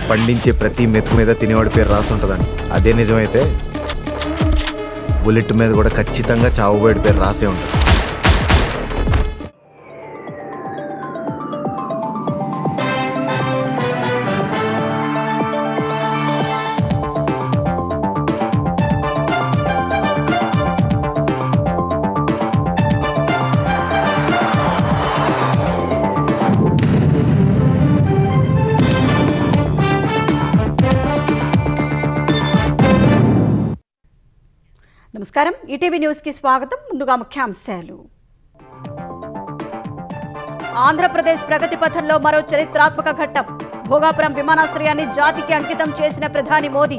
పండించే ప్రతి మెతుకు మీద తినేవాడి పేరు రాసి ఉంటుందండి. అదే నిజమైతే బుల్లెట్ మీద కూడా ఖచ్చితంగా చావుబోయేడి పేరు రాసే ఉంటుంది. నమస్కారం, ఈటీవీ న్యూస్ కి స్వాగతం. ముందుగా ముఖ్యాంశాలు. ఆంధ్రప్రదేశ్ ప్రగతి పథంలో మరో చరిత్రాత్మక ఘట్టం. భోగాపురం విమానాశ్రయాన్ని జాతికి అంకితం చేసిన ప్రధాని మోదీ.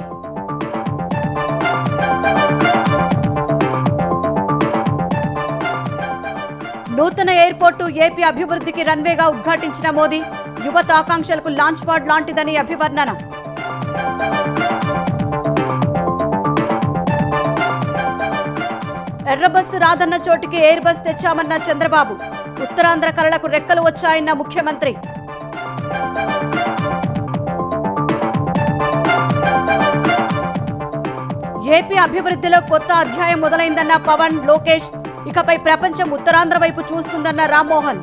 నూతన ఎయిర్పోర్టు ఏపీ అభివృద్ధికి రన్వేగా ఉద్ఘాటించిన మోదీ. యువత ఆకాంక్షలకు లాంచ్ పాడ్ లాంటిదని అభివర్ణన. ఎర్రబస్సు రాదన్న చోటికి ఎయిర్ బస్ తెచ్చామన్న చంద్రబాబు. ఉత్తరాంధ్ర కళలకు రెక్కలు వచ్చాయన్న ముఖ్యమంత్రి. ఏపీ అభివృద్ధిలో కొత్త అధ్యాయం మొదలైందన్న పవన్, లోకేష్. ఇకపై ప్రపంచం ఉత్తరాంధ్ర వైపు చూస్తుందన్న రామ్మోహన్.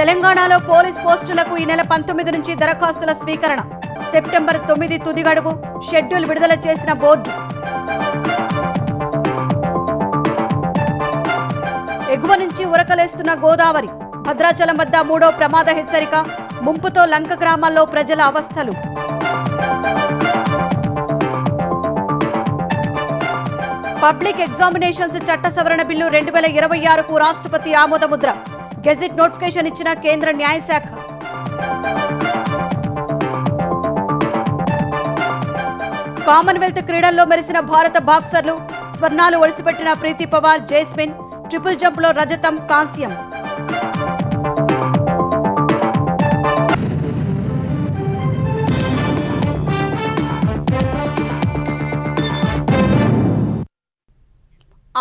తెలంగాణలో పోలీస్ పోస్టులకు ఈ నెల 19 నుంచి దరఖాస్తుల స్వీకరణ. సెప్టెంబర్ 9 తుది గడువు. షెడ్యూల్ విడుదల చేసిన బోర్డు. ఎగువ నుంచి ఉరకలేస్తున్న గోదావరి. భద్రాచలం వద్ద 3వ ప్రమాద హెచ్చరిక. ముంపుతో లంక గ్రామాల్లో ప్రజల అవస్థలు. పబ్లిక్ ఎగ్జామినేషన్స్ చట్ట సవరణ బిల్లు 2026కు రాష్ట్రపతి ఆమోదముద్ర. గెజిట్ నోటిఫికేషన్ ఇచ్చిన కేంద్ర న్యాయశాఖ. కామన్వెల్త్ క్రీడల్లో మెరిసిన భారత బాక్సర్లు. స్వర్ణాలు ఒడిసిపెట్టిన ప్రీతి పవార్, జైస్మిన్. ట్రిపుల్ జంప్లో రజతం, కాంస్యం.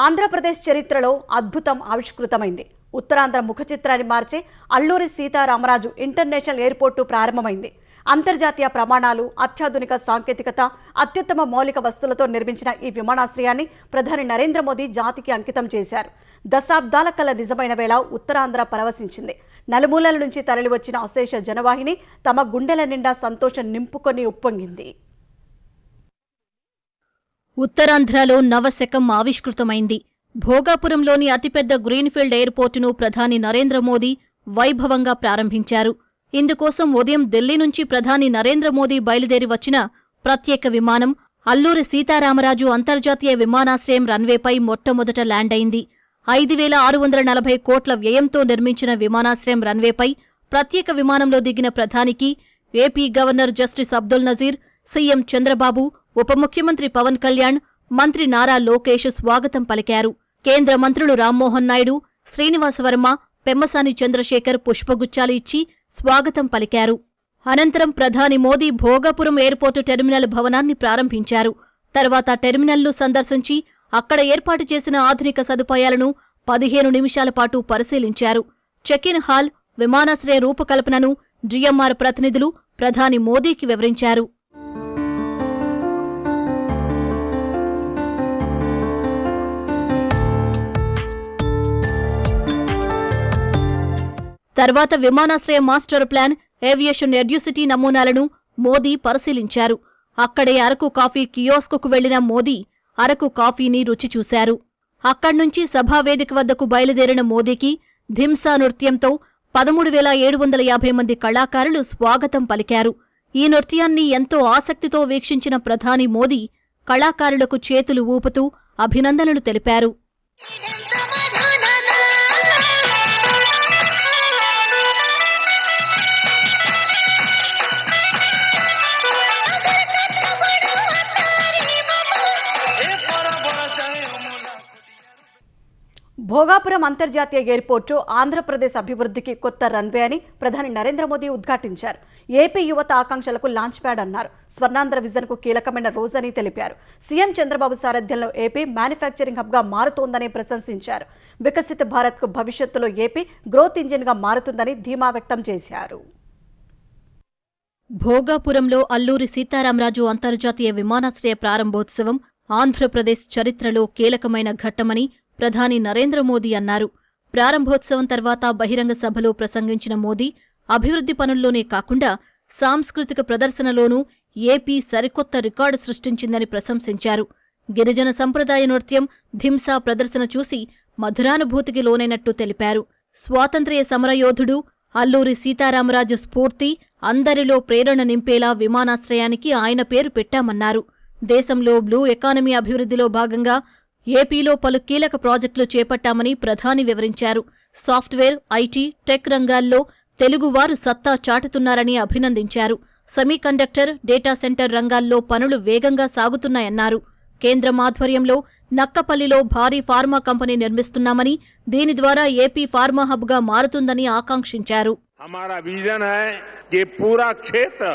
ఆంధ్రప్రదేశ్ చరిత్రలో అద్భుతం ఆవిష్కృతమైంది. ఉత్తరాంధ్ర ముఖ చిత్రాన్ని మార్చే అల్లూరి సీతారామరాజు ఇంటర్నేషనల్ ఎయిర్పోర్టు ప్రారంభమైంది. అంతర్జాతీయ ప్రమాణాలు, అత్యాధునిక సాంకేతికత, అత్యుత్తమ మౌలిక వస్తువులతో నిర్మించిన ఈ విమానాశ్రయాన్ని ప్రధాని నరేంద్ర మోదీ జాతికి అంకితం చేశారు. దశాబ్దాల కల నిజమైన వేళ ఉత్తరాంధ్ర పరవశించింది. నలుమూలల నుంచి తరలివచ్చిన అశేష జనవాహిని తమ గుండెల నిండా సంతోషం నింపుకొని ఉప్పొంగింది. ఉత్తరాంధ్రలో నవశకం ఆవిష్కృతమైంది. భోగాపురంలోని అతిపెద్ద గ్రీన్ఫీల్డ్ ఎయిర్పోర్టును ప్రధాని నరేంద్ర మోదీ వైభవంగా ప్రారంభించారు. ఇందుకోసం ఉదయం ఢిల్లీ నుంచి ప్రధాని నరేంద్ర మోదీ బయలుదేరి వచ్చిన ప్రత్యేక విమానం అల్లూరి సీతారామరాజు అంతర్జాతీయ విమానాశ్రయం రన్వేపై మొట్టమొదట ల్యాండ్ అయింది. 5,640 కోట్ల వ్యయంతో నిర్మించిన విమానాశ్రయం రన్వేపై ప్రత్యేక విమానంలో దిగిన ప్రధానికి AP governor justice Abdul Nazeer, CM Chandrababu, ఉప ముఖ్యమంత్రి పవన్ కళ్యాణ్, మంత్రి నారా లోకేష్ స్వాగతం పలికారు. కేంద్ర మంత్రులు రామ్మోహన్ నాయుడు, శ్రీనివాసవర్మ, పెమ్మసాని చంద్రశేఖర్ పుష్పగుచ్చాలు ఇచ్చి స్వాగతం పలికారు. అనంతరం ప్రధాని మోదీ భోగాపురం ఎయిర్పోర్టు టెర్మినల్ భవనాన్ని ప్రారంభించారు. తర్వాత టెర్మినల్ను సందర్శించి అక్కడ ఏర్పాటు చేసిన ఆధునిక సదుపాయాలను 15 నిమిషాల పాటు పరిశీలించారు. చెక్-ఇన్ హాల్, విమానాశ్రయ రూపకల్పనను జీఎంఆర్ ప్రతినిధులు ప్రధాని మోదీకి వివరించారు. తర్వాత విమానాశ్రయ మాస్టర్ ప్లాన్, ఏవియేషన్ ఎడ్యుసిటీ నమూనాలను మోదీ పరిశీలించారు. అక్కడే అరకు కాఫీ కియోస్కుకు వెళ్లిన మోదీ అరకు కాఫీని రుచి చూశారు. అక్కడ్నుంచి సభావేదిక వద్దకు బయలుదేరిన మోదీకి ధింసా నృత్యంతో 13,750 మంది కళాకారులు స్వాగతం పలికారు. ఈ నృత్యాన్ని ఎంతో ఆసక్తితో వీక్షించిన ప్రధాని మోదీ కళాకారులకు చేతులు ఊపుతూ అభినందనలు తెలిపారు. భోగా భోగాపురం అంతర్జాతీయ ఎయిర్పోర్టు ఆంధ్రప్రదేశ్ అభివృద్ధికి కొత్త రన్వే అని ప్రధాని నరేంద్ర మోదీ ఉద్ఘాటించారు. ఏపీ యువత ఆకాంక్షలకు లాంచ్ ప్యాడ్ అన్నారు. స్వర్ణాంధ్ర విజన్ కు కీలకమైన రోజని తెలిపారు. సీఎం చంద్రబాబు సారథ్యంలో ఏపీ మ్యానుఫ్యాక్చరింగ్ హబ్ గా మారుతోందని ప్రశంసించారు. వికసిత భారత్ కు భవిష్యత్తులో ఏపీ గ్రోత్ ఇంజిన్ గా మారుతుందని ధీమా వ్యక్తం చేశారు. భోగాపురంలో అల్లూరి సీతారామరాజు అంతర్జాతీయ విమానాశ్రయ ప్రారంభోత్సవం ఆంధ్రప్రదేశ్ చరిత్రలో కీలకమైన ఘట్టమని ప్రధాని నరేంద్ర మోదీ అన్నారు. ప్రారంభోత్సవం తర్వాత బహిరంగ సభలో ప్రసంగించిన మోదీ అభివృద్ధి పనుల్లోనే కాకుండా సాంస్కృతిక ప్రదర్శనలోనూ ఏపీ సరికొత్త రికార్డు సృష్టించిందని ప్రశంసించారు. గిరిజన సంప్రదాయ నృత్యం ధింసా ప్రదర్శన చూసి మధురానుభూతికి లోనైనట్టు తెలిపారు. స్వాతంత్ర్య సమరయోధుడు అల్లూరి సీతారామరాజు స్ఫూర్తి అందరిలో ప్రేరణ నింపేలా విమానాశ్రయానికి ఆయన పేరు పెట్టామన్నారు. దేశంలో బ్లూ ఎకానమీ అభివృద్ధిలో భాగంగా ఏపీలో పలు కీలక ప్రాజెక్టులు చేపట్టామని ప్రధాని వివరించారు. సాఫ్ట్వేర్, ఐటీ, టెక్ రంగాల్లో తెలుగువారు సత్తా చాటుతున్నారని అభినందించారు. సెమీకండక్టర్, డేటా సెంటర్ రంగాల్లో పనులు వేగంగా సాగుతున్నాయన్నారు. కేంద్రం ఆధ్వర్యంలో నక్కపల్లిలో భారీ ఫార్మా కంపెనీ నిర్మిస్తున్నామని, దీని ద్వారా ఏపీ ఫార్మా హబ్ గా మారుతుందని ఆకాంక్షించారు. हमारा विजन है कि पूरा क्षेत्र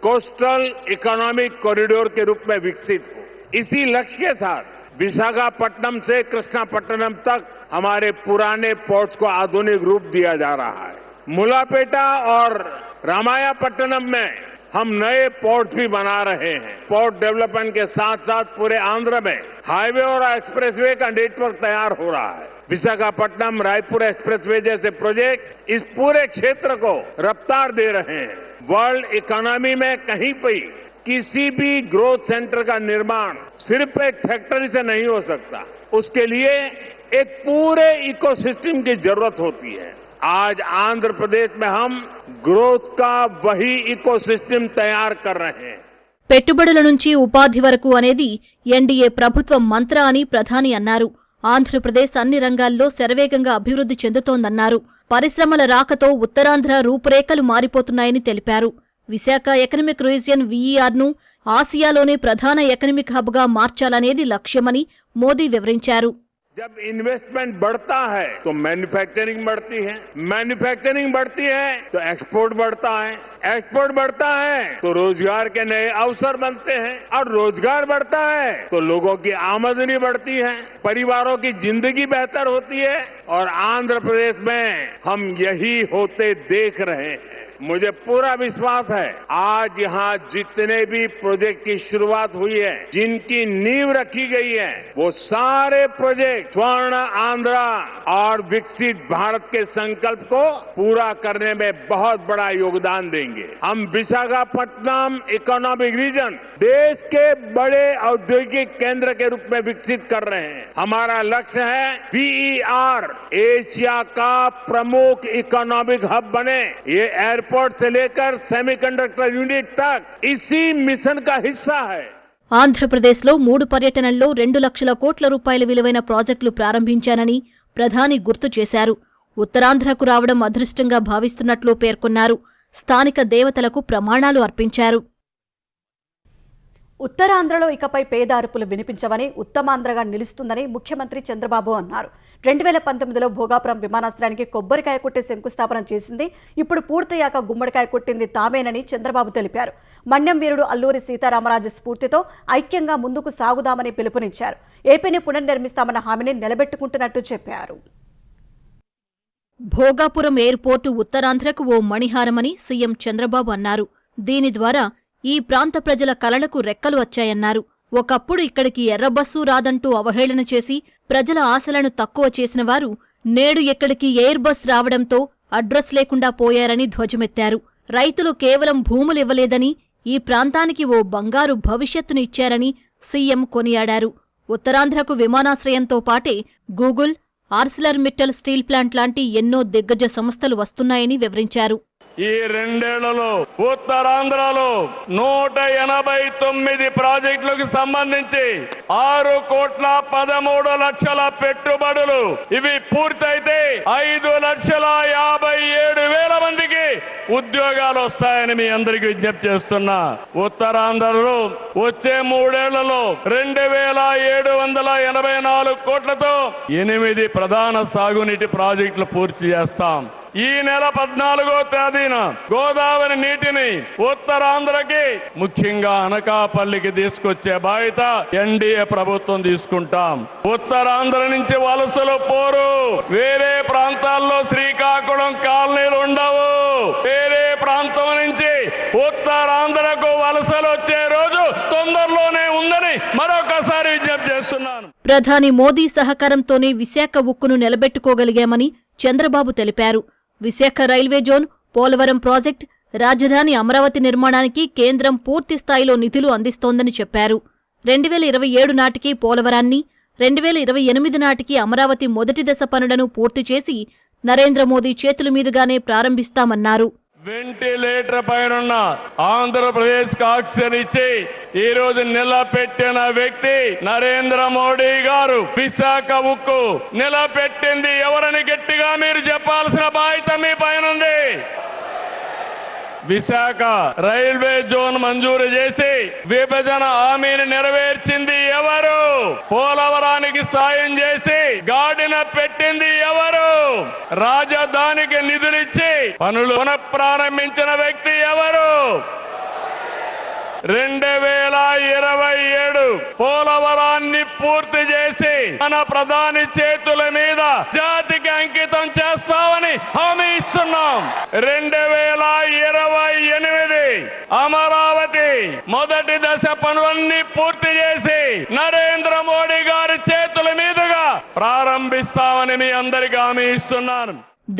कोस्टल इकोनॉमिक कॉरिडोर के रूप में विकसित हो. इसी लक्ष्य के साथ विशाखापट्टनम से कृष्णापट्टनम तक हमारे पुराने पोर्ट्स को आधुनिक रूप दिया जा रहा है. मुलापेटा और रामायापट्टनम में हम नए पोर्ट भी बना रहे हैं. पोर्ट डेवलपमेंट के साथ साथ पूरे आंध्र में हाईवे और एक्सप्रेसवे का नेटवर्क तैयार हो रहा है. विशाखापट्टनम रायपुर एक्सप्रेसवे जैसे प्रोजेक्ट इस पूरे क्षेत्र को रफ्तार दे रहे हैं. वर्ल्ड इकोनॉमी में कहीं भी किसी भी ग्रोथ सेंटर का निर्माण सिर्फ एक फैक्ट्री से नहीं हो सकता. उसके लिए एक पूरे इकोसिस्टम की जरूरत होती है. आज आंध्र प्रदेश में हम ग्रोथ का वही इकोसिस्टम तैयार कर रहे हैं. పెట్టుబడుల నుంచి ఉపాధి వరకు అనేది ఎన్డీఏ ప్రభుత్వం మంత్ర అని ప్రధాని అన్నారు. ఆంధ్రప్రదేశ్ అన్ని రంగాల్లో శరవేగంగా అభివృద్ధి చెందుతోందన్నారు. పరిశ్రమల రాకతో ఉత్తరాంధ్ర రూపురేఖలు మారిపోతున్నాయని తెలిపారు. విశాఖ ఎకనమిక్ రీజియన్ వీఈఆర్ను ఆసియాలోనే ప్రధాన ఎకనమిక్ హబ్గా మార్చాలనేది లక్ష్యమని మోదీ వివరించారు. जब इन्वेस्टमेंट बढ़ता है तो मैन्युफैक्चरिंग बढ़ती है, मैन्युफैक्चरिंग बढ़ती है तो एक्सपोर्ट बढ़ता है, एक्सपोर्ट बढ़ता है तो रोजगार के नए अवसर बनते हैं, और रोजगार बढ़ता है तो लोगों की आमदनी बढ़ती है, परिवारों की जिंदगी बेहतर होती है. और आंध्र प्रदेश में हम यही होते देख रहे हैं. मुझे पूरा विश्वास है आज यहाँ जितने भी प्रोजेक्ट की शुरुआत हुई है, जिनकी नींव रखी गई है, वो सारे प्रोजेक्ट स्वर्ण आंध्रा और विकसित भारत के संकल्प को पूरा करने में बहुत बड़ा योगदान देंगे. हम विशाखापट्टनम इकोनॉमिक रीजन देश के बड़े औद्योगिक केंद्र के रूप में विकसित कर रहे हैं. हमारा लक्ष्य है वीईआर एशिया का प्रमुख इकोनॉमिक हब बने. ये एयरपोर्ट से लेकर सेमीकंडक्टर यूनिट तक इसी मिशन का हिस्सा है. ఆంధ్రప్రదేశ్లో 3 పర్యటనల్లో 2 లక్షల కోట్ల రూపాయల విలువైన ప్రాజెక్టులు ప్రారంభించానని ప్రధాని గుర్తు చేశారు. ఉత్తరాంధ్రకు రావడం అదృష్టంగా భావిస్తున్నట్లు పేర్కొన్నారు. స్థానిక దేవతలకు ప్రమాణాలు అర్పించారు. ఉత్తరాంధ్రలో ఇకపై పేద అరుపులు వినిపించవని, ఉత్తమాంధ్రగా నిలుస్తుందని ముఖ్యమంత్రి చంద్రబాబు అన్నారు. 2019లో భోగాపురం విమానాశ్రయానికి కొబ్బరికాయ కొట్టి శంకుస్థాపన చేసింది, ఇప్పుడు పూర్తయ్యాక గుమ్మడికాయ కొట్టింది తామేనని చంద్రబాబు తెలిపారు. మన్యం వీరుడు అల్లూరి సీతారామరాజు స్ఫూర్తితో ఐక్యంగా ముందుకు సాగుదామని పిలుపునిచ్చారు. ఏపీని పునర్నిర్మిస్తామన్న హామీని నిలబెట్టుకుంటున్నట్టు చెప్పారు. భోగాపురం ఎయిర్పోర్టు ఉత్తరాంధ్రకు ఓ మణిహారమని సీఎం చంద్రబాబు అన్నారు. దీని ద్వారా ఈ ప్రాంత ప్రజల కలలకు రెక్కలు వచ్చాయన్నారు. ఒకప్పుడు ఇక్కడికి ఎర్రబస్సు రాదంటూ అవహేళన చేసి ప్రజల ఆశలను తక్కువ చేసిన వారు నేడు ఇక్కడికి ఎయిర్ బస్ రావడంతో అడ్రస్ లేకుండా పోయారని ధ్వజమెత్తారు. రైతులు కేవలం భూములివ్వలేదని, ఈ ప్రాంతానికి ఓ బంగారు భవిష్యత్తును ఇచ్చారని సీఎం కొనియాడారు. ఉత్తరాంధ్రకు విమానాశ్రయంతో పాటే గూగుల్, ఆర్సిలర్మిట్టల్ స్టీల్ ప్లాంట్ లాంటి ఎన్నో దిగ్గజ సంస్థలు వస్తున్నాయని వివరించారు. ఈ 2 ఏళ్లలో ఉత్తరాంధ్రలో 189 ప్రాజెక్టులకు సంబంధించి 6,13,00,000 పెట్టుబడులు ఇవి పూర్తయితే 5,57,000 మందికి ఉద్యోగాలు వస్తాయని మీ అందరికీ విజ్ఞప్తి చేస్తున్నా. ఉత్తరాంధ్రలో వచ్చే 3 ఏళ్లలో 2,784 కోట్లతో 8 ప్రధాన సాగునీటి ప్రాజెక్టులు పూర్తి చేస్తాం. ఈ నెల 14వ తేదీన గోదావరి నీటిని ఉత్తరాంధ్రకి ముఖ్యంగా అనకాపల్లికి తీసుకొచ్చే బాధ్యత ఎన్డీఏ ప్రభుత్వం తీసుకుంటాం. ఉత్తరాంధ్ర నుంచి వలసలు పోరు. వేరే ప్రాంతాల్లో శ్రీకాకుళం కాలనీలు ఉండవు. వేరే ప్రాంతం నుంచి ఉత్తరాంధ్రకు వలసలు వచ్చే రోజు తొందరలోనే ఉందని మరొకసారి విజ్ఞప్తి చేస్తున్నాను. ప్రధాని మోదీ సహకారంతోనే విశాఖ ఉక్కును నిలబెట్టుకోగలిగామని చంద్రబాబు తెలిపారు. Visakha railway zone, Polavaram project, రాజధాని అమరావతి నిర్మాణానికి కేంద్రం పూర్తి స్థాయిలో నిధులు అందిస్తోందని చెప్పారు. 2027 నాటికి పోలవరాన్ని, 2028 నాటికి అమరావతి మొదటి దశ పనులను పూర్తి చేసి నరేంద్ర మోదీ చేతుల మీదుగానే ప్రారంభిస్తామన్నారు. వెంటిలేటర్ పైన ఆంధ్రప్రదేశ్ కు ఆక్సిజన్ ఇచ్చి ఈ రోజు నిలబెట్టిన వ్యక్తి నరేంద్ర మోడీ గారు. విశాఖ ఉక్కు నిలబెట్టింది ఎవరని గట్టిగా మీరు చెప్పాల్సిన బాధ్యత మీ పైన ఉంది. విశాఖ రైల్వే జోన్ మంజూరు చేసి విభజన హామీని నెరవేర్చింది ఎవరు? పోలవరానికి సాయం చేసి గాడిన పెట్టింది ఎవరు? రాజధానికి నిధులిచ్చి పనులు పునఃప్రారంభించిన వ్యక్తి ఎవరు? 2027 పోలవరాన్ని పూర్తి చేసి మన ప్రధాని చేతుల మీద జాతికి అంకితం చేస్తామని హామీ ఇస్తున్నాం. 2028 అమరావతి మొదటి దశ పనులన్నీ పూర్తి చేసి నరేంద్ర మోడీ గారి చేతుల మీదుగా ప్రారంభిస్తామని మీ అందరికీ హామీ ఇస్తున్నాను.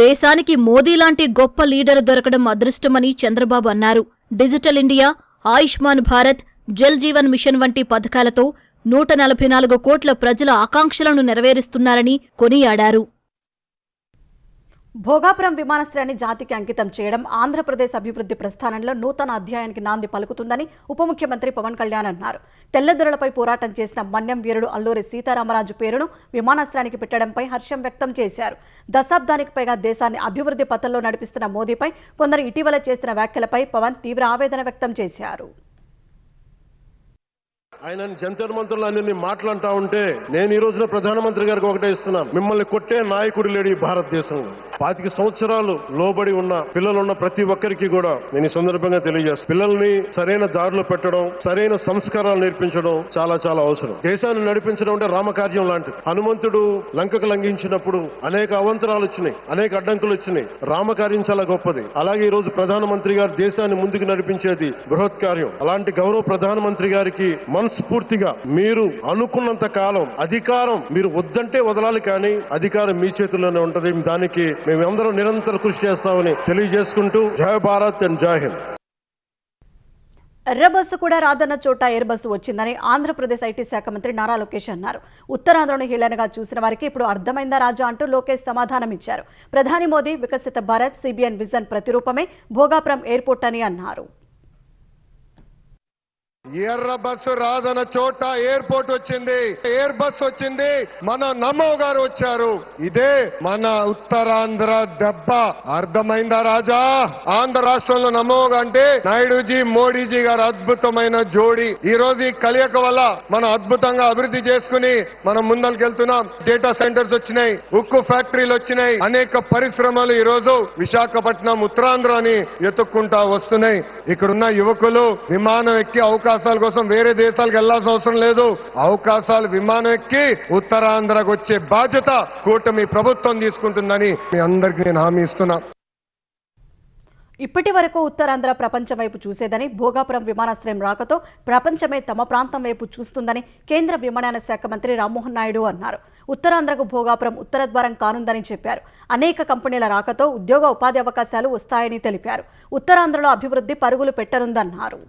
దేశానికి మోదీ లాంటి గొప్ప లీడర్ దొరకడం అదృష్టమని చంద్రబాబు అన్నారు. Digital India, Ayushman Bharat, Jal Jeevan mission వంటి పథకాలతో 144 కోట్ల ప్రజల ఆకాంక్షలను నెరవేరుస్తున్నారని కొనియాడారు. భోగాపురం విమానాశ్రయాన్ని జాతికి అంకితం చేయడం ఆంధ్రప్రదేశ్ అభివృద్ధి ప్రస్థానంలో నూతన అధ్యాయానికి నాంది పలుకుతుందని ఉప ముఖ్యమంత్రి పవన్ కళ్యాణ్ అన్నారు. తెల్లదొరలపై పోరాటం చేసిన మన్యం వీరుడు అల్లూరి సీతారామరాజు పేరును విమానాశ్రయానికి పెట్టడంపై హర్షం వ్యక్తం చేశారు. దశాబ్దానికి పైగా దేశాన్ని అభివృద్ధి పథంలో నడిపిస్తున్న మోదీపై కొందరు ఇటీవల చేసిన వ్యాఖ్యలపై పవన్ తీవ్ర ఆవేదన వ్యక్తం చేశారు. ఆయన జంతర్ మంత్రులు అన్ని మాట్లాడుతూ ఉంటే నేను ఈ రోజున ప్రధానమంత్రి గారికి ఒకటే ఇస్తున్నాను. మిమ్మల్ని కొట్టే నాయకుడు లేడు ఈ భారతదేశంలో. 25 సంవత్సరాలు లోబడి ఉన్న పిల్లలున్న ప్రతి ఒక్కరికి కూడా నేను ఈ సందర్భంగా తెలియజేస్తాను. పిల్లల్ని సరైన దారిలో పెట్టడం, సరైన సంస్కారాలు నేర్పించడం చాలా చాలా అవసరం. దేశాన్ని నడిపించడం అంటే రామకార్యం లాంటిది. హనుమంతుడు లంకకు లంఘించినప్పుడు అనేక అవంతరాలు వచ్చినాయి, అనేక అడ్డంకులు వచ్చినాయి. రామకార్యం చాలా గొప్పది. అలాగే ఈ రోజు ప్రధానమంత్రి గారు దేశాన్ని ముందుకు నడిపించేది బృహత్ కార్యం. అలాంటి గౌరవ ప్రధానమంత్రి గారికి మనస్ఫూర్తిగా మీరు అనుకున్నంత కాలం అధికారం మీరు వద్దంటే వదలాలి, కానీ అధికారం మీ చేతుల్లోనే ఉంటది. దానికి మేమందరం నిరంతరం కృషి చేస్తామని తెలియజేసుకుంటూ జై భారత్ అండ్ జై హింద్. ఎర్ర బస్సు కూడా రాదన్న చోట ఎయిర్ బస్సు వచ్చిందని ఆంధ్రప్రదేశ్ ఐటీ శాఖ మంత్రి నారా లోకేష్ అన్నారు. ఉత్తరాంధ్రను హీళనగా చూసిన వారికి ఇప్పుడు అర్థమైందా రాజా అంటూ లోకేష్ సమాధానం ఇచ్చారు. ప్రధాని మోదీ వికసిత భారత్ సిబిఎన్ విజన్ ప్రతిరూపమే భోగాపురం ఎయిర్పోర్ట్ అని అన్నారు. ఎర్ర బస్సు రాదన్న చోట ఎయిర్పోర్ట్ వచ్చింది, ఎయిర్ బస్ వచ్చింది. మన నమో గారు వచ్చారు. ఇదే మన ఉత్తరాంధ్ర దెబ్బ. అర్థమైందా రాజా? ఆంధ్ర రాష్ట్రంలో నమో అంటే నాయుడుజీ మోడీజీ గారు అద్భుతమైన జోడి. ఈ రోజు ఈ కలియక వల్ల మనం అద్భుతంగా అభివృద్ధి చేసుకుని మనం ముందరికెళ్తున్నాం. డేటా సెంటర్స్ వచ్చినాయి, ఉక్కు ఫ్యాక్టరీలు వచ్చినాయి, అనేక పరిశ్రమలు ఈ రోజు విశాఖపట్నం ఉత్తరాంధ్రని ఎత్తుక్కుంటా వస్తున్నాయి. ఇక్కడున్న యువకులు విమానం ఎక్కి అవకాశాల కోసం వేరే దేశాలకు వెళ్లాల్సిన అవసరం లేదు. అవకాశాలు విమానం ఎక్కి ఉత్తరాంధ్రకు వచ్చే బాధ్యత కూటమి ప్రభుత్వం తీసుకుంటుందని మీ అందరికీ నేను హామీ ఇస్తున్నా. ఇప్పటి వరకు ఉత్తరాంధ్ర ప్రపంచం వైపు చూసేదని, భోగాపురం విమానాశ్రయం రాకతో ప్రపంచమే తమ ప్రాంతం వైపు చూస్తుందని కేంద్ర విమానయాన శాఖ మంత్రి రామ్మోహన్ నాయుడు అన్నారు. ఉత్తరాంధ్రకు భోగాపురం ఉత్తర ద్వారం కానుందని చెప్పారు. అనేక కంపెనీల రాకతో ఉద్యోగ ఉపాధి అవకాశాలు వస్తాయని తెలిపారు. ఉత్తరాంధ్రలో అభివృద్ధి పరుగులు పెట్టనుందన్నారు.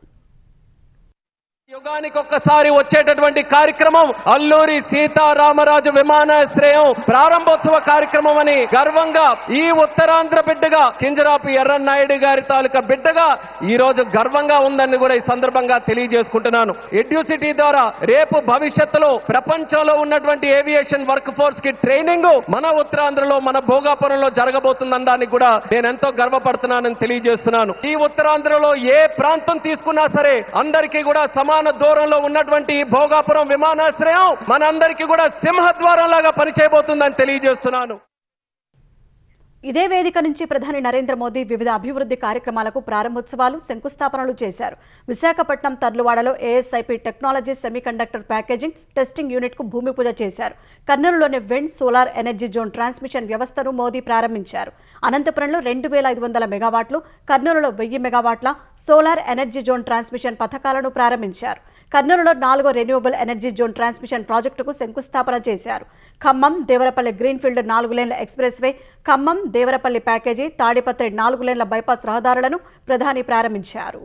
యుగానికి ఒక్కసారి వచ్చేటటువంటి కార్యక్రమం అల్లూరి సీతారామరాజు విమానాశ్రయం ప్రారంభోత్సవ కార్యక్రమం అని గర్వంగా ఈ ఉత్తరాంధ్ర బిడ్డగా కింజరాపు ఎర్రన్నాయుడు గారి తాలూకా బిడ్డగా ఈ రోజు గర్వంగా ఉందని కూడా ఈ సందర్భంగా తెలియజేసుకుంటున్నాను. ఎడ్యూసిటీ ద్వారా రేపు భవిష్యత్తులో ప్రపంచంలో ఉన్నటువంటి ఏవియేషన్ వర్క్ ఫోర్స్ కి ట్రైనింగ్ మన ఉత్తరాంధ్రలో మన భోగాపురంలో జరగబోతుందనడానికి కూడా నేను ఎంతో గర్వపడుతున్నానని తెలియజేస్తున్నాను. ఈ ఉత్తరాంధ్రలో ఏ ప్రాంతం తీసుకున్నా సరే అందరికీ కూడా సమాన దూరంలో ఉన్నటువంటి భోగాపురం విమానాశ్రయం మనందరికీ కూడా సింహద్వారం లాగా పనిచేయబోతుందని తెలియజేస్తున్నాను. ఇదే వేదిక నుంచి ప్రధాని నరేంద్ర మోదీ వివిధ అభివృద్ధి కార్యక్రమాలకు ప్రారంభోత్సవాలు, శంకుస్థాపనలు చేశారు. విశాఖపట్నం తర్లువాడలో ASIP technology semiconductor packaging testing యూనిట్కు భూమి పూజ చేశారు. కర్నూలులోని wind solar energy zone transmission వ్యవస్థను మోదీ ప్రారంభించారు. అనంతపురంలో 2500 మెగావాట్లు, కర్నూలులో 1000 మెగావాట్ల సోలార్ ఎనర్జీ జోన్ ట్రాన్స్మిషన్ పథకాలను ప్రారంభించారు. కర్నూలులో 4వ రెన్యూవబుల్ ఎనర్జీ జోన్ ట్రాన్స్మిషన్ ప్రాజెక్టుకు శంకుస్థాపన చేశారు. ఖమ్మం దేవరపల్లి గ్రీన్ఫీల్డ్ 4 లేన్ల expressway, Khammam Devarapalli package, Tadipatri 4 లేన్ల బైపాస్ రహదారులను ప్రధాని ప్రారంభించారు.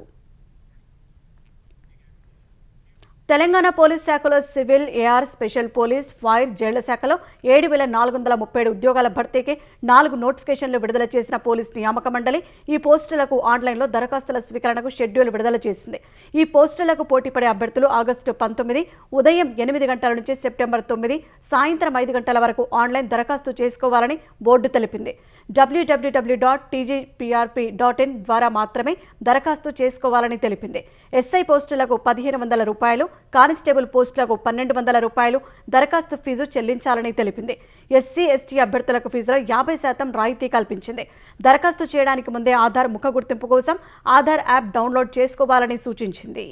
తెలంగాణ పోలీస్ శాఖలో civil, AR, special police, fire, జైళ్ల శాఖలో 7437 ఉద్యోగాల భర్తీకి 4 నోటిఫికేషన్లు విడుదల చేసిన పోలీస్ నియామక మండలి ఈ పోస్టులకు ఆన్లైన్లో దరఖాస్తుల స్వీకరణకు షెడ్యూల్ విడుదల చేసింది. ఈ పోస్టులకు పోటీపడే అభ్యర్థులు ఆగస్టు 19 ఉదయం 8 గంటల నుంచి సెప్టెంబర్ 9 సాయంత్రం 5 గంటల వరకు ఆన్లైన్ దరఖాస్తు చేసుకోవాలని బోర్డు తెలిపింది. www.tgprp.in ద్వారా మాత్రమే దరఖాస్తు చేసుకోవాలని తెలిపింది. ఎస్ఐ పోస్టులకు రూ. 1500, కానిస్టేబుల్ పోస్టులకు రూ. 1200 దరఖాస్తు ఫీజు చెల్లించాలని తెలిపింది. ఎస్సీ, ఎస్టీ అభ్యర్థులకు ఫీజులో 50% రాయితీ కల్పించింది. దరఖాస్తు చేయడానికి ముందే ఆధార్ ముఖ గుర్తింపు కోసం ఆధార్ యాప్ డౌన్లోడ్ చేసుకోవాలని సూచించింది.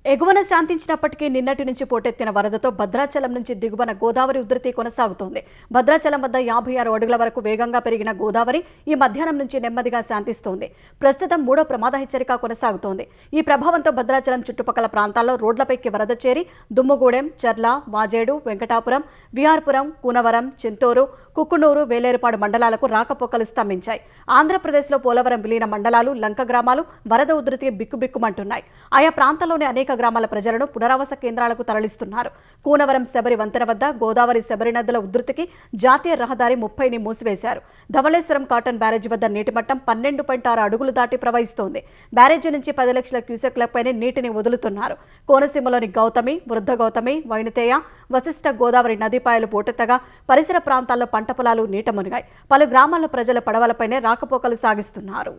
ఎగువన శాంతించినప్పటికీ నిన్నటి నుంచి పోటెత్తిన వరదతో భద్రాచలం నుంచి దిగువన గోదావరి ఉధృతి కొనసాగుతోంది. భద్రాచలం వద్ద 56 అడుగుల వరకు వేగంగా పెరిగిన గోదావరి ఈ మధ్యాహ్నం నుంచి నెమ్మదిగా శాంతిస్తోంది. ప్రస్తుతం 3వ ప్రమాద హెచ్చరిక కొనసాగుతోంది. ఈ ప్రభావంతో భద్రాచలం చుట్టుపక్కల ప్రాంతాల్లో రోడ్లపైకి వరద చేరి దుమ్ముగూడెం, చర్ల, వాజేడు, వెంకటాపురం, విఆర్పురం, కూనవరం, చింతూరు, కుక్కునూరు, వేలేరుపాడు మండలాలకు రాకపోకలు స్తంభించాయి. ఆంధ్రప్రదేశ్లో పోలవరం విలీన మండలాలు, లంక గ్రామాలు వరద ఉధృతి బిక్కుబిక్కుమంటున్నాయి. ఆయా ప్రాంతాల్లోని అనేక గ్రామాల ప్రజలను పునరావాస కేంద్రాలకు తరలిస్తున్నారు. కూనవరం శబరి వంతెన వద్ద గోదావరి శబరి నదుల ఉధృతికి జాతీయ రహదారి 30ని మూసివేశారు. ధవళేశ్వరం కాటన్ బ్యారేజీ వద్ద నీటి మట్టం 12.6 అడుగులు దాటి ప్రవహిస్తోంది. బ్యారేజీ నుంచి 10 లక్షల క్యూసెక్లపైనే నీటిని వదులుతున్నారు. కోనసీమలోని గౌతమి, వృద్ధ గౌతమి, వైణితేయ, వశిష్ఠ గోదావరి నదీపాయలు పోటెత్తగా పరిసర ప్రాంతాల్లో పంట పొలాలు నీట మునిగాయి. పలు గ్రామాల ప్రజల పడవలపైనే రాకపోకలు సాగిస్తున్నారు.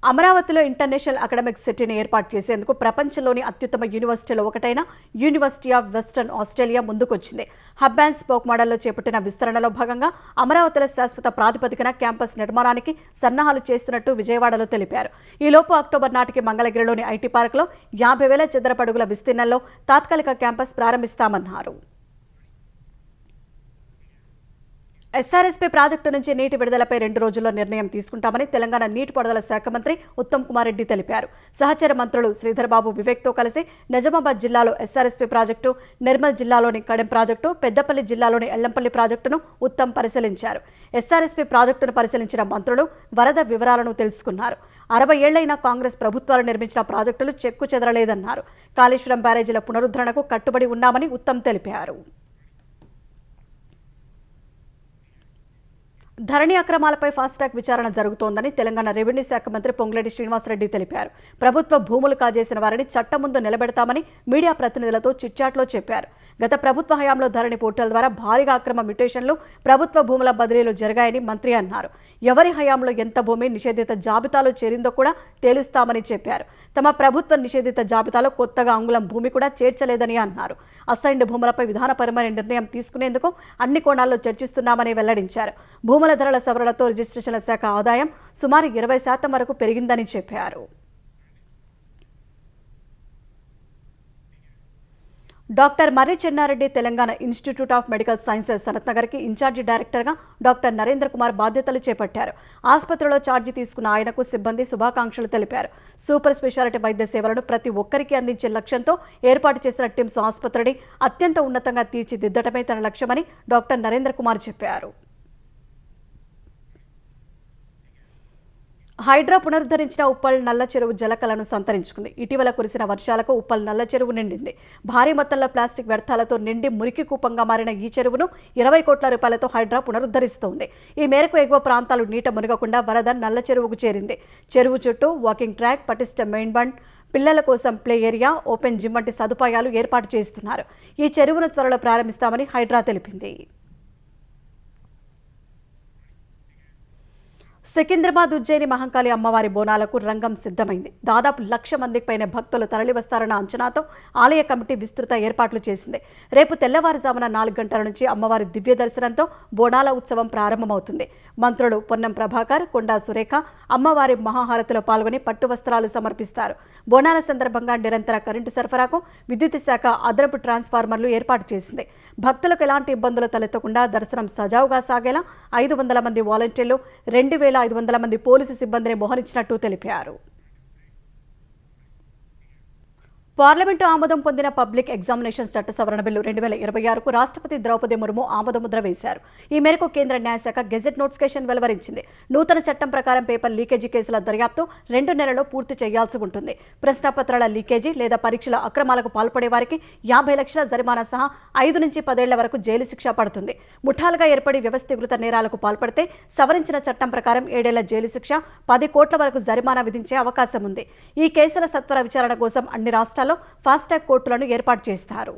అమరావతిలో ఇంటర్నేషనల్ అకాడమిక్ సిటీని ఏర్పాటు చేసేందుకు ప్రపంచంలోని అత్యుత్తమ యూనివర్సిటీలో ఒకటైన యూనివర్సిటీ ఆఫ్ వెస్టర్న్ ఆస్ట్రేలియా ముందుకొచ్చింది. హబ్ అండ్ స్పోక్ మోడల్లో చేపట్టిన విస్తరణలో భాగంగా అమరావతిలో శాశ్వత ప్రాతిపదికన క్యాంపస్ నిర్మాణానికి సన్నాహాలు చేస్తున్నట్టు విజయవాడలో తెలిపారు. ఈలోపు అక్టోబర్ నాటికి మంగళగిరిలోని ఐటీ పార్కులో 50,000 చదరపు అడుగుల విస్తీర్ణంలో తాత్కాలిక క్యాంపస్ ప్రారంభిస్తామన్నారు. ఎస్ఆర్ఎస్పీ ప్రాజెక్టు నుంచి నీటి విడుదలపై 2 రోజుల్లో నిర్ణయం తీసుకుంటామని తెలంగాణ నీటిపారుదల శాఖ మంత్రి ఉత్తమ్ కుమార్ రెడ్డి తెలిపారు. సహచర మంత్రులు శ్రీధర్ బాబు, వివేక్తో కలిసి నిజామాబాద్ జిల్లాలో ఎస్ఆర్ఎస్పీ ప్రాజెక్టు, నిర్మల్ జిల్లాలోని కడెం ప్రాజెక్టు, పెద్దపల్లి జిల్లాలోని ఎల్లంపల్లి ప్రాజెక్టును ఉత్తమ్ పరిశీలించారు. ఎస్ఆర్ఎస్పీ ప్రాజెక్టును పరిశీలించిన మంత్రులు వరద వివరాలను తెలుసుకున్నారు. 60 ఏళ్లైనా కాంగ్రెస్ ప్రభుత్వాలు నిర్మించిన ప్రాజెక్టులు చెక్కు చెదరలేదన్నారు. కాళేశ్వరం బ్యారేజీల పునరుద్ధరణకు కట్టుబడి ఉన్నామని ఉత్తమ్ తెలిపారు. ధరణి అక్రమాలపై ఫాస్ట్రాక్ విచారణ జరుగుతోందని తెలంగాణ రెవెన్యూ శాఖ మంత్రి పొంగులేటి శ్రీనివాసరెడ్డి తెలిపారు. ప్రభుత్వ భూములు కాజేసిన వారిని చట్టం ముందు నిలబెడతామని మీడియా ప్రతినిధులతో చిట్చాట్లో చెప్పారు. గత ప్రభుత్వ హయాంలో ధరణి పోర్టల్ ద్వారా భారీగా అక్రమ మ్యుటేషన్లు, ప్రభుత్వ భూముల బదిలీలు జరిగాయని మంత్రి అన్నారు. ఎవరి హయాంలో ఎంత భూమి నిషేధిత జాబితాలో చేరిందో కూడా తేలుస్తామని చెప్పారు. తమ ప్రభుత్వ నిషేధిత జాబితాలో కొత్తగా అంగుళం భూమి కూడా చేర్చలేదని అన్నారు. అసైన్డ్ భూములపై విధానపరమైన నిర్ణయం తీసుకునేందుకు అన్ని కోణాల్లో చర్చిస్తున్నామని వెల్లడించారు. భూముల ధరల సవరణతో రిజిస్ట్రేషన్ల శాఖ ఆదాయం సుమారు 20% వరకు పెరిగిందని చెప్పారు. Doctor Marri Chennareddy Telangana Institute of Medical Sciences సనత్నగర్కి ఇన్ఛార్జి డైరెక్టర్గా డాక్టర్ నరేంద్ర కుమార్ బాధ్యతలు చేపట్టారు. ఆసుపత్రిలో ఛార్జీ తీసుకున్న ఆయనకు సిబ్బంది శుభాకాంక్షలు తెలిపారు. సూపర్ స్పెషాలిటీ వైద్య సేవలను ప్రతి ఒక్కరికి అందించే లక్ష్యంతో ఏర్పాటు చేసిన టిమ్స్ ఆసుపత్రిని అత్యంత ఉన్నతంగా తీర్చిదిద్దటమే తన లక్ష్యమని డాక్టర్ నరేంద్ర కుమార్ చెప్పారు. హైడ్రా పునరుద్ధరించిన ఉప్పల్ నల్ల చెరువు జలకలను సంతరించుకుంది. ఇటీవల కురిసిన వర్షాలకు ఉప్పల్ నల్ల చెరువు నిండింది. భారీ మొత్తంలో ప్లాస్టిక్ వ్యర్థాలతో నిండి మురికి కూపంగా మారిన ఈ చెరువును 20 కోట్ల రూపాయలతో హైడ్రా పునరుద్ధరిస్తోంది. ఈ మేరకు ఎగువ ప్రాంతాలు నీట మునగకుండా వరద నల్ల చెరువుకు చేరింది. చెరువు చుట్టూ వాకింగ్ ట్రాక్, పటిష్ట మెయిన్ బండ్, పిల్లల కోసం ప్లే ఏరియా, ఓపెన్ జిమ్ వంటి సదుపాయాలు ఏర్పాటు చేస్తున్నారు. ఈ చెరువును త్వరలో ప్రారంభిస్తామని హైడ్రా తెలిపింది. సికింద్రాబాద్ ఉజ్జయిని మహంకాళి అమ్మవారి బోనాలకు రంగం సిద్ధమైంది. దాదాపు 1,00,000 మందికి పైన భక్తులు తరలివస్తారన్న అంచనాతో ఆలయ కమిటీ విస్తృత ఏర్పాట్లు చేసింది. రేపు తెల్లవారుజామున 4 గంటల నుంచి అమ్మవారి దివ్య దర్శనంతో బోనాల ఉత్సవం ప్రారంభమవుతుంది. మంత్రులు పొన్నం ప్రభాకర్, కొండా సురేఖ అమ్మవారి మహాహారతిలో పాల్గొని పట్టు వస్త్రాలు సమర్పిస్తారు. బోనాల సందర్భంగా నిరంతర కరెంటు సరఫరాకు విద్యుత్ శాఖ అదనపు ట్రాన్స్ఫార్మర్లు ఏర్పాటు చేసింది. భక్తులకు ఎలాంటి ఇబ్బందులు తలెత్తకుండా దర్శనం సజావుగా సాగేలా 500 మంది వాలంటీర్లు, 2,500 మంది పోలీసు సిబ్బందిని మోహరించినట్టు తెలిపారు. పార్లమెంటు ఆమోదం పొందిన పబ్లిక్ ఎగ్జామినేషన్స్ చట్ట సవరణ బిల్లు 2026కు రాష్ట్రపతి ద్రౌపది ముర్ము ఆమోదముద్ర వేశారు. ఈ మేరకు కేంద్ర న్యాయశాఖ గెజెట్ నోటిఫికేషన్ వెలువరించింది. నూతన చట్టం ప్రకారం పేపర్ లీకేజీ కేసుల దర్యాప్తు 2 నెలల్లో పూర్తి చేయాల్సి ఉంటుంది. ప్రశ్నపత్రాల లీకేజీ లేదా పరీక్షల అక్రమాలకు పాల్పడే వారికి 50 లక్షల జరిమానా సహా 5 నుంచి 10 ఏళ్ల వరకు జైలు శిక్ష పడుతుంది. ముఠాలుగా ఏర్పడి వ్యవస్థీకృత నేరాలకు పాల్పడితే సవరించిన చట్టం ప్రకారం 7 ఏళ్ల జైలు శిక్ష, 10 కోట్ల వరకు జరిమానా విధించే అవకాశం ఉంది. ఈ కేసుల సత్వర విచారణ కోసం అన్ని రాష్ట్రాల్లో ఫాస్ట్‌ట్రాక్ కోర్టులను ఏర్పాటు చేస్తారు.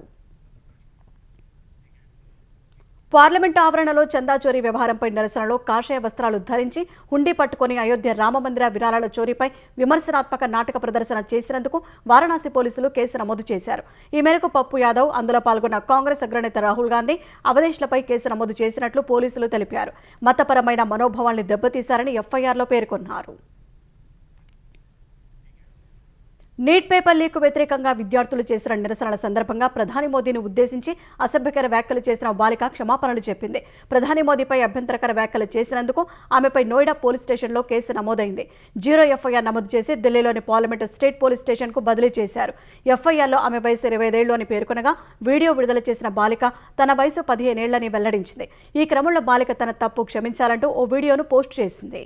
పార్లమెంటు ఆవరణలో చందా చోరీ వ్యవహారంపై నిరసనలో కాషాయ వస్త్రాలు ధరించి హుండీ పట్టుకుని అయోధ్య రామమందిర విరాళాల చోరీపై విమర్శనాత్మక నాటక ప్రదర్శన చేసినందుకు వారణాసి పోలీసులు కేసు నమోదు చేశారు. ఈ మేరకు పప్పు యాదవ్, అందులో పాల్గొన్న కాంగ్రెస్ అగ్రనేత రాహుల్ గాంధీ, అవధేష్లపై కేసు నమోదు చేసినట్లు పోలీసులు తెలిపారు. మతపరమైన మనోభావాల్ని దెబ్బతీశారని ఎఫ్ఐఆర్లో పేర్కొన్నారు. నీట్ పేపర్ లీక్ వ్యతిరేకంగా విద్యార్థులు చేసిన నిరసనల సందర్భంగా ప్రధాని మోదీని ఉద్దేశించి అసభ్యకర వ్యాఖ్యలు చేసిన బాలిక క్షమాపణలు చెప్పింది. ప్రధాని మోదీపై అభ్యంతరకర వ్యాఖ్యలు చేసినందుకు ఆమెపై నోయిడా పోలీస్ స్టేషన్లో కేసు నమోదైంది. 0 ఎఫ్ఐఆర్ నమోదు చేసి ఢిల్లీలోని పార్లమెంటు స్టేట్ పోలీస్ స్టేషన్కు బదిలీ చేశారు. ఎఫ్ఐఆర్లో ఆమె వయసు 25 ఏళ్లు అని పేర్కొనగా వీడియో విడుదల చేసిన బాలిక తన వయసు 15 ఏళ్లని వెల్లడించింది. ఈ క్రమంలో బాలిక తన తప్పు క్షమించాలంటూ ఓ వీడియోను పోస్ట్ చేసింది.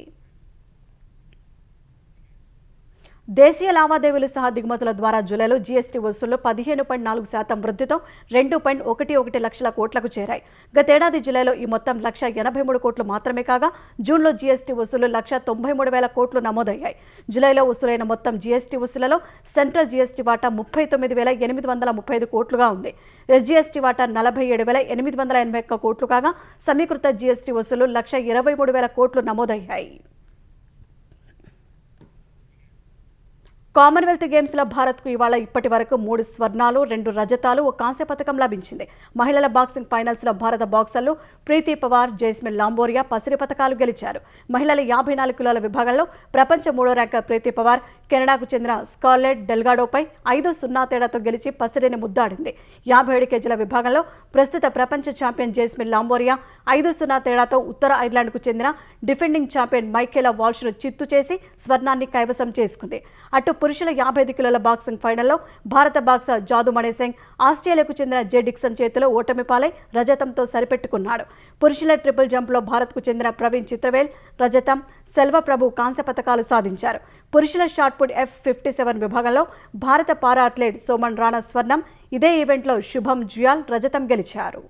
దేశీయ లావాదేవీలు సహా దిగుమతుల ద్వారా జూలైలో జీఎస్టీ వసూళ్లు 15.4% వృద్ధితో 2.11 లక్షల కోట్లకు చేరాయి. గతేడాది జూలైలో ఈ మొత్తం 1,83 కోట్లు మాత్రమే కాగా జూన్లో జీఎస్టీ వసూళ్లు 1,93,000 కోట్లు నమోదయ్యాయి. జూలైలో వసూలైన మొత్తం జీఎస్టీ వసూళ్లలో సెంట్రల్ జీఎస్టీ వాటా 39,835 కోట్లుగా ఉంది. ఎస్జీఎస్టీ వాటా 47,881 కోట్లు కాగా సమీకృత జీఎస్టీ వసూళ్లు 1,23,000 కోట్లు నమోదయ్యాయి. కామన్వెల్త్ గేమ్స్లో భారత్కు ఇవాళ ఇప్పటి వరకు 3 స్వర్ణాలు, 2 రజతాలు, 1 కాంస్య పథకం లభించింది. మహిళల బాక్సింగ్ ఫైనల్స్లో భారత బాక్సర్లు ప్రీతి పవార్, జైస్మిన్ లాంబోరియా పసిరి పథకాలు గెలిచారు. మహిళల 54 కిలోల విభాగంలో ప్రపంచ 3వ ర్యాంకర్ ప్రీతి పవార్ కెనడాకు చెందిన స్కార్లెట్ డెల్గాడోపై 5-0 తేడాతో గెలిచి పసిరిని ముద్దాడింది. 57 కేజీల విభాగంలో ప్రస్తుత ప్రపంచ ఛాంపియన్ జైస్మిన్ లాంబోరియా 5-0 తేడాతో ఉత్తర ఐర్లాండ్కు చెందిన డిఫెండింగ్ ఛాంపియన్ మైకేలా వాల్ష్ను చిత్తు చేసి స్వర్ణాన్ని కైవసం చేసుకుంది. అటు పురుషుల 55 కిలోల బాక్సింగ్ ఫైనల్లో భారత బాక్సర్ జాదు మణిసింగ్ ఆస్ట్రేలియాకు చెందిన జే డిక్సన్ చేతిలో ఓటమి పాలై రజతంతో సరిపెట్టుకున్నాడు. పురుషుల ట్రిపుల్ జంప్లో భారత్కు చెందిన ప్రవీణ్ చిత్రవేల్ రజతం, సెల్వప్రభు కాంస్య పథకాలు సాధించారు. పురుషుల షాట్పుట్ F57 విభాగంలో భారత పారా అథ్లెట్ సోమన్ రాణా స్వర్ణం, ఇదే ఈవెంట్లో శుభం జుయాల్ రజతం గెలిచారు.